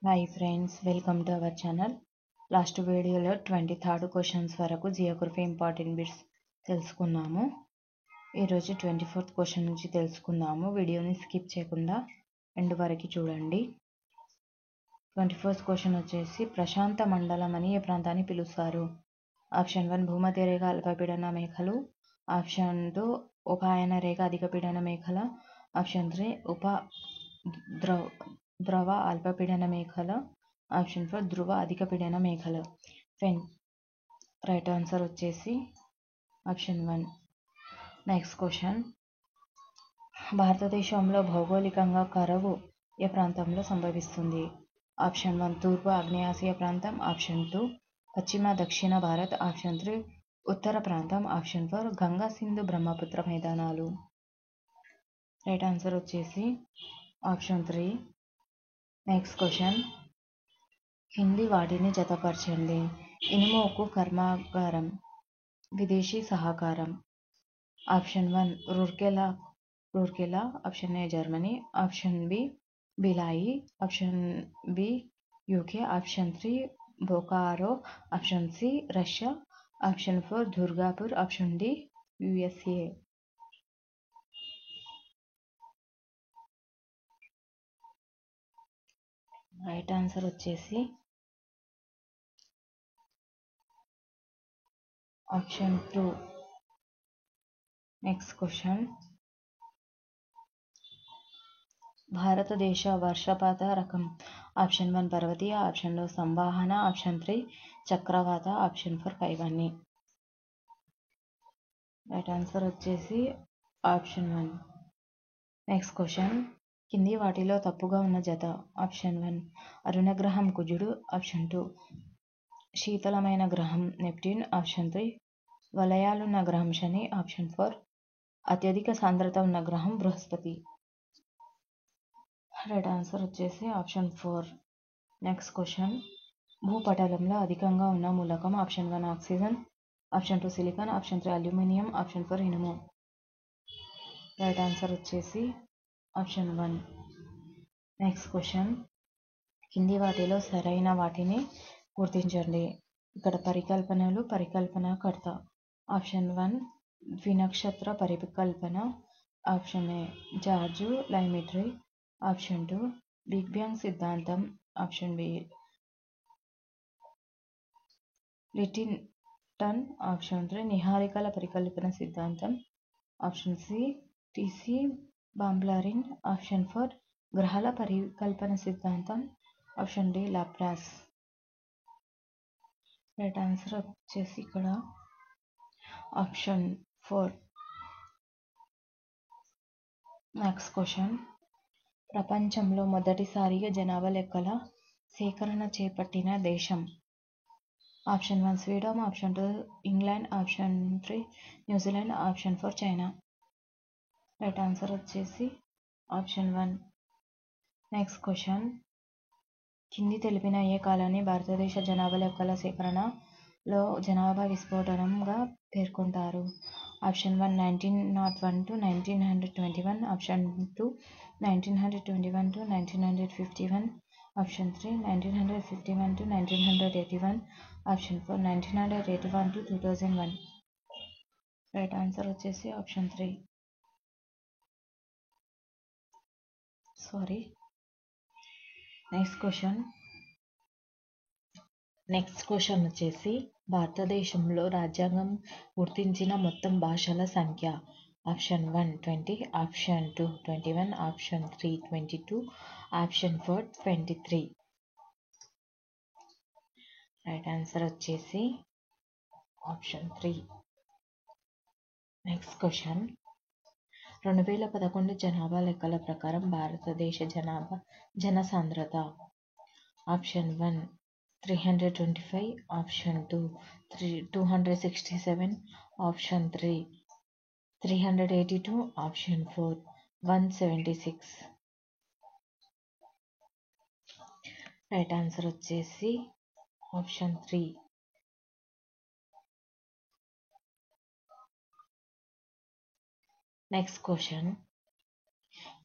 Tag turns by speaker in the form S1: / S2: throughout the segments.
S1: Hi friends, welcome to our channel. Last వీడియోలో 23rd questions వరకు Geography important bits తెలుసుకున్నాము. ఈరోజు 24th క్వశ్చన్ నుంచి తెలుసుకుందాము. వీడియోని స్కిప్ చేయకుండా ఎండ్ వరకు చూడండి. 24th క్వశ్చన్ వచ్చేసి ప్రశాంత మండలం అని ఏ ప్రాంతాన్ని పిలుస్తారు? ఆప్షన్ 1 భూమధ్య రేఖ అల్పపీడన మేఖలు, ఆప్షన్ 2 ఉపాయన రేఖ అధిక పీడన మేఖల, ఆప్షన్ 3 ద్రవ అల్పపీడన మేఖల, ఆప్షన్ 4 ధ్రువ అధిక పీడన మేఖల. రైట్ ఆన్సర్ వచ్చేసి ఆప్షన్ 1. నెక్స్ట్ క్వశ్చన్, భారతదేశంలో భౌగోళికంగా కరువు ఏ ప్రాంతంలో సంభవిస్తుంది? ఆప్షన్ 1 తూర్పు ఆగ్నేయాసియా ప్రాంతం, ఆప్షన్ 2 పశ్చిమ దక్షిణ భారత్, ఆప్షన్ 3 ఉత్తర ప్రాంతం, ఆప్షన్ 4 గంగా సింధు బ్రహ్మపుత్ర మైదానాలు. రైట్ ఆన్సర్ వచ్చేసి ఆప్షన్ 3. నెక్స్ట్ క్వశ్చన్, కింది వాటిని జతపరచండి. ఇనుము ఉక్కు కర్మాగారం, విదేశీ సహకారం. Option 1 Rourkela, option A Germany, option B Bhilai, option B UK, option 3 Bokaro, option C Russia, option 4 Durgapur, option D USA. Right answer వచ్చేసి ఆప్షన్ 2. నెక్స్ట్ క్వశ్చన్, భారతదేశ వర్షపాత రకం. ఆప్షన్ 1 పర్వతీయ, ఆప్షన్ 2 సంవాహన, ఆప్షన్ 3 చక్రవాత, ఆప్షన్ 4 కైవన్నీ. రైట్ ఆన్సర్ వచ్చేసి ఆప్షన్ 1. నెక్స్ట్ క్వశ్చన్, కింది వాటిలో తప్పుగా ఉన్న జత. ఆప్షన్ 1 అరుణ గ్రహం కుజుడు, ఆప్షన్ 2 శీతలమైన గ్రహం నెప్ట్యూన్, ఆప్షన్ 3 వలయాలున్న గ్రహం శని, ఆప్షన్ 4 అత్యధిక సాంద్రత ఉన్న గ్రహం బృహస్పతి. రైట్ ఆన్సర్ వచ్చేసి ఆప్షన్ 4. నెక్స్ట్ క్వశ్చన్, భూపటలంలో అధికంగా ఉన్న మూలకం. Option 1 oxygen, option 2 silicon, option 3 aluminium, option 4 ఇనుము. రైట్ ఆన్సర్ వచ్చేసి ఆప్షన్ 1. నెక్స్ట్ క్వశ్చన్, కింది వాటిలో సరైన వాటిని గుర్తించండి. ఇక్కడ పరికల్పనకర్త. ఆప్షన్ 1 ద్వినక్షత్ర పరికల్పన, option A George Lemaitre, option 2 big bang సిద్ధాంతం, ఆప్షన్ బి లిటిల్టన్, ఆప్షన్ 3 నిహారికల పరికల్పన సిద్ధాంతం, option C TC Chamberlin, option 4 గ్రహాల పరికల్పన సిద్ధాంతం, option D Laplace. Right answer వచ్చేసి ఇక్కడ ఆప్షన్ 4. నెక్స్ట్ క్వశ్చన్, ప్రపంచంలో మొదటిసారిగా జనాభా లెక్కల సేకరణ చేపట్టిన దేశం. Option 1 Sweden, option 2 England, option 3 New Zealand, option 4 China. Right answer వచ్చేసి ఆప్షన్ 1. నెక్స్ట్ క్వశ్చన్, కింది తెలిపిన ఏ కాలాన్ని భారతదేశ జనాభా లెక్కల సేకరణలో జనాభా విస్ఫోటనంగా పేర్కొంటారు? Option 1 1901 to 1921, option 2 1921 to 1951, option 3 1951 to 1981, option 4 1981 to 2001. Right answer వచ్చేసి ఆప్షన్ 3. నెక్స్ట్ క్వశ్చన్ వచ్చేసి భారతదేశంలో రాజ్యాంగం గుర్తించిన మొత్తం భాషల సంఖ్య. Option 1 20, option 2 21, option 3 22, option 4 23. Right answer వచ్చేసి ఆప్షన్ 3. నెక్స్ట్ క్వశ్చన్, 2011 జనాభా లెక్కల ప్రకారం భారతదేశ జనసాంద్రత. Option 1 325, option 2 267, option 3 382, option 4 176. Right answer వచ్చేసి ఆప్షన్ 3. నెక్స్ట్ క్వశ్చన్,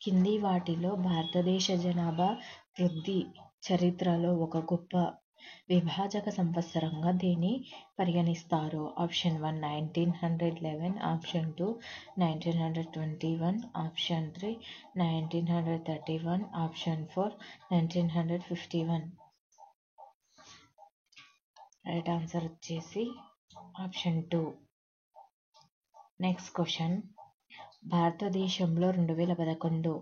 S1: కింది వాటిలో భారతదేశ జనాభా వృద్ధి చరిత్రలో ఒక గొప్ప విభాజక సంవత్సరంగా దీన్ని పరిగణిస్తారు. Option 1 1911, option 2 1921, option 3 1931, option 4 1951. Right answer వచ్చేసి ఆప్షన్ 2. నెక్స్ట్ క్వశ్చన్, భారతదేశంలో 2011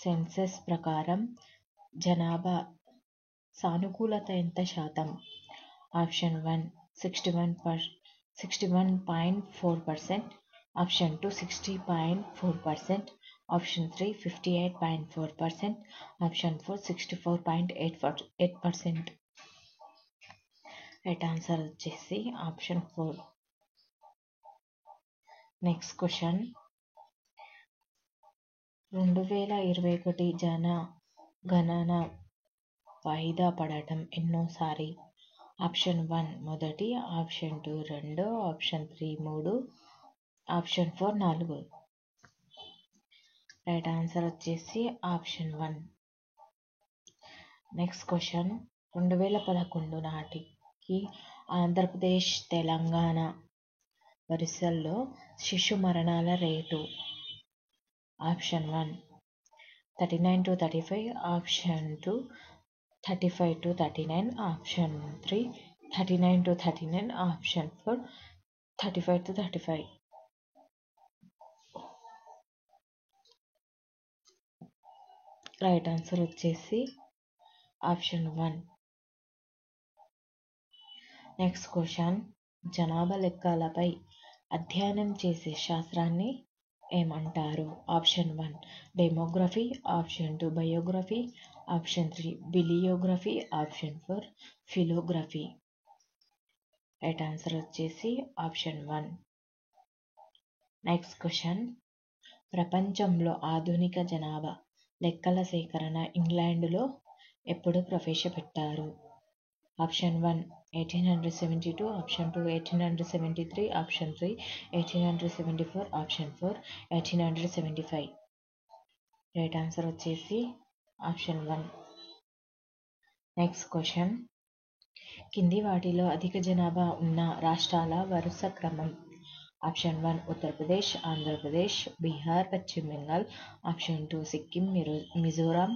S1: సెన్సస్ ప్రకారం జనాభా సానుకూలత ఎంత శాతం? Option 1 61.4%, option 2 60.4%, option 3 58.4%, option 4 64.8%. Right answer వచ్చేసి ఆప్షన్ 4. నెక్స్ట్ క్వశ్చన్, 2021 జనగణన వాయిదా పడటం ఎన్నోసారి? ఆప్షన్ 1 మొదటి, option 2 2, option 3 3, option 4 4. Right answer వచ్చేసి ఆప్షన్ 1. నెక్స్ట్ క్వశ్చన్, 2011 నాటికి ఆంధ్రప్రదేశ్ తెలంగాణ వరుసల్లో శిశు మరణాల rate? Option 1 39-35, option 2 35-39, option 3 39-39, option 4 35-35. Right answer వచ్చేసి ఆప్షన్ 1. నెక్స్ట్ క్వశ్చన్, జనాభా లెక్కలపై అధ్యయనం చేసే శాస్త్రాన్ని ఏమంటారు? Option 1 demography, option 2 biography, option 3 bibliography, option 4 philography. Right answer వచ్చేసి ఆప్షన్ 1. నెక్స్ట్ క్వశ్చన్, ప్రపంచంలో ఆధునిక జనాభా లెక్కల సేకరణ ఇంగ్లాండ్లో ఎప్పుడు ప్రవేశపెట్టారు? Option 1 1872, option 2 1873, option 3 1874, option 4 1875. Right answer వచ్చేసి ఆప్షన్ 1. నెక్స్ట్ క్వశ్చన్, కింది వాటిలో అధిక జనాభా ఉన్న రాష్ట్రాల వరుస క్రమం? ఆప్షన్ 1 ఉత్తరప్రదేశ్, ఆంధ్రప్రదేశ్, బీహార్, పశ్చిమ బెంగాల్, ఆప్షన్ 2 సిక్కిం, మిజోరాం,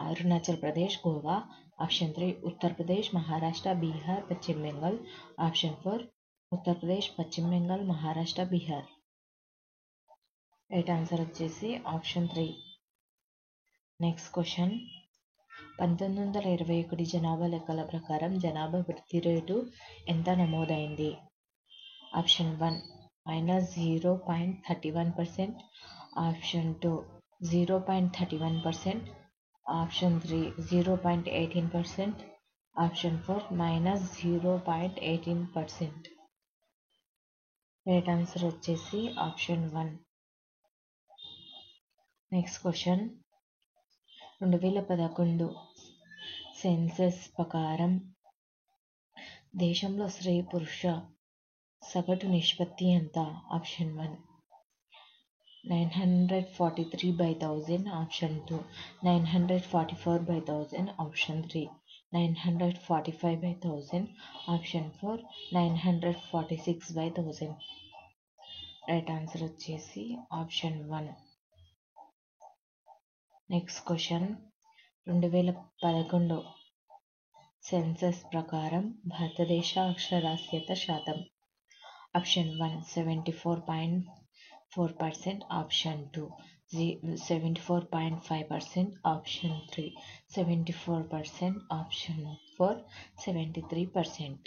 S1: అరుణాచల్ ప్రదేశ్, గోవా, ఆప్షన్ 3 ఉత్తరప్రదేశ్, మహారాష్ట్ర, బీహార్, పశ్చిమ బెంగాల్, ఆప్షన్ 4 ఉత్తరప్రదేశ్, పశ్చిమ బెంగాల్, మహారాష్ట్ర, బీహార్. రైట్ ఆన్సర్ వచ్చేసి ఆప్షన్ 3. నెక్స్ట్ క్వశ్చన్, 1921 జనాభా లెక్కల ప్రకారం జనాభా వృద్ధి రేటు ఎంత నమోదైంది? Option 1 -0.31%, option 2 0.31%, option 3 0.18%, option 4 -0.18%. Right answer వచ్చేసి ఆప్షన్ 1. నెక్స్ట్ క్వశ్చన్, 2011 సెన్సస్ ప్రకారం దేశంలో స్త్రీ పురుష సగటు నిష్పత్తి ఎంత? Option 1 943/1000, option 2 944/1000, option 3 945/1000, option 4 946/1000. Right answer వచ్చేసి ఆప్షన్ 1. నెక్స్ట్ క్వశ్చన్, 2011 సెన్సస్ ప్రకారం భారతదేశ అక్షరాస్యత శాతం? Option 1 74.4%, option 2 74.5%, option 3 74%, option 4 73%.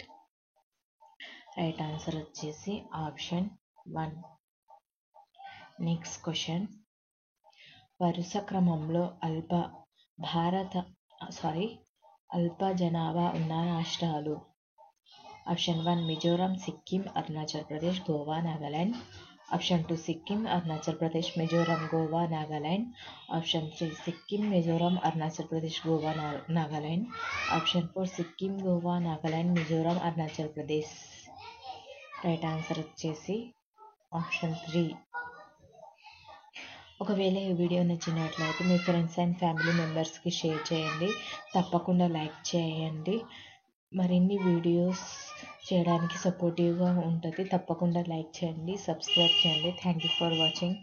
S1: Right answer వచ్చేసి ఆప్షన్ 1. నెక్స్ట్ క్వశ్చన్, వరుస క్రమంలో అల్ప జనాభా ఉన్న రాష్ట్రాలు? Option 1 Mizoram, Sikkim, Arunachal Pradesh, Goa, Nagaland, option 2 Sikkim, Arunachal Pradesh, Mizoram, Goa, Nagaland, option 3 Sikkim, Mizoram, Arunachal Pradesh, Goa, Nagaland, option 4 Sikkim, Goa, Nagaland, Mizoram, Arunachal Pradesh. Right answer వచ్చేసి ఆప్షన్ 3. ఒకవేళ ఈ వీడియో నచ్చినట్లయితే మీ ఫ్రెండ్స్ అండ్ ఫ్యామిలీ మెంబర్స్కి షేర్ చేయండి. తప్పకుండా లైక్ చేయండి. మరిన్ని వీడియోస్ చేయడానికి సపోర్టివ్గా ఉంటుంది. తప్పకుండా లైక్ చేయండి, సబ్స్క్రైబ్ చేయండి. Thank you for watching.